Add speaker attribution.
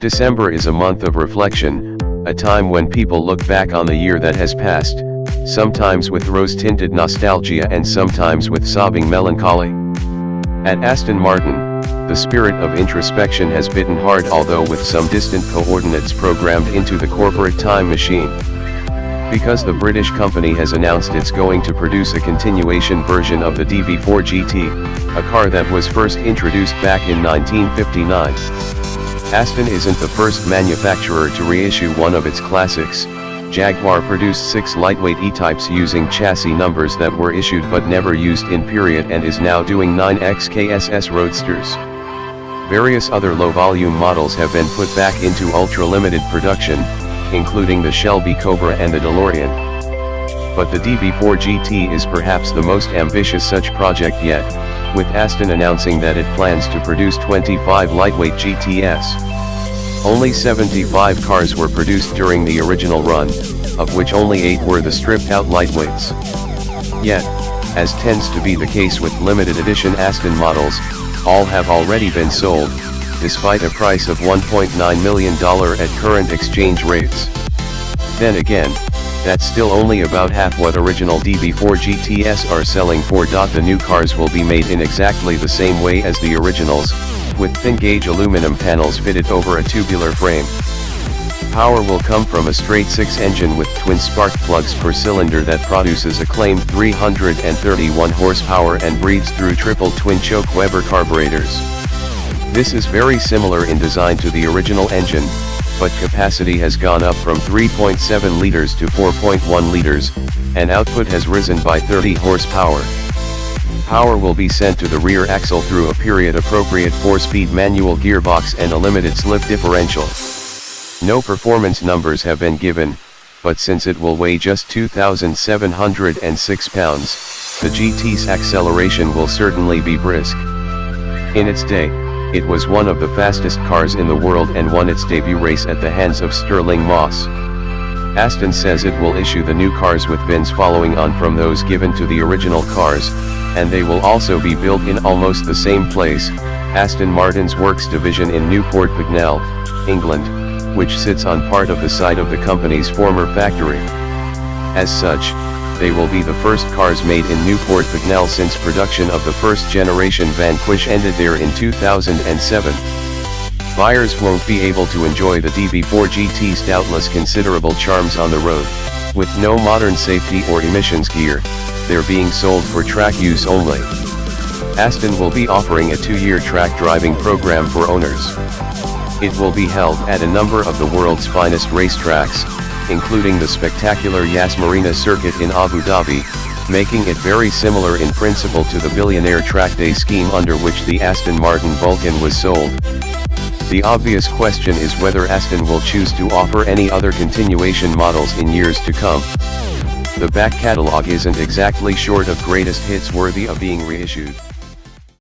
Speaker 1: December is a month of reflection, a time when people look back on the year that has passed, sometimes with rose-tinted nostalgia and sometimes with sobbing melancholy. At Aston Martin, the spirit of introspection has bitten hard, although with some distant coordinates programmed into the corporate time machine. Because the British company has announced it's going to produce a continuation version of the DB4 GT, a car that was first introduced back in 1959. Aston isn't the first manufacturer to reissue one of its classics. Jaguar produced 6 lightweight E-types using chassis numbers that were issued but never used in period, and is now doing 9 XKSS Roadsters. Various other low-volume models have been put back into ultra-limited production, including the Shelby Cobra and the DeLorean. But the DB4 GT is perhaps the most ambitious such project yet, with Aston announcing that it plans to produce 25 lightweight GTS. Only 75 cars were produced during the original run, of which only 8 were the stripped-out lightweights. Yet, as tends to be the case with limited edition Aston models, all have already been sold, despite a price of $1.9 million at current exchange rates. Then again, that's still only about half what original DB4 GTS are selling for. The new cars will be made in exactly the same way as the originals, with thin-gauge aluminum panels fitted over a tubular frame. Power will come from a straight 6 engine with twin spark plugs per cylinder that produces a claimed 331 horsepower and breathes through triple twin choke Weber carburetors. This is very similar in design to the original engine, but capacity has gone up from 3.7 liters to 4.1 liters, and output has risen by 30 horsepower. Power will be sent to the rear axle through a period-appropriate 4-speed manual gearbox and a limited slip differential. No performance numbers have been given, but since it will weigh just 2,706 pounds, the GT's acceleration will certainly be brisk. In its day, it was one of the fastest cars in the world and won its debut race at the hands of Stirling Moss. Aston says it will issue the new cars with bins following on from those given to the original cars, and they will also be built in almost the same place, Aston Martin's works division in Newport Pagnell, England, which sits on part of the site of the company's former factory. As such, they will be the first cars made in Newport Pagnell since production of the first-generation Vanquish ended there in 2007. Buyers won't be able to enjoy the DB4 GT's doubtless considerable charms on the road, with no modern safety or emissions gear. They're being sold for track use only. Aston will be offering a 2-year track driving program for owners. It will be held at a number of the world's finest racetracks, including the spectacular Yas Marina circuit in Abu Dhabi, making it very similar in principle to the billionaire track day scheme under which the Aston Martin Vulcan was sold. The obvious question is whether Aston will choose to offer any other continuation models in years to come. The back catalogue isn't exactly short of greatest hits worthy of being reissued.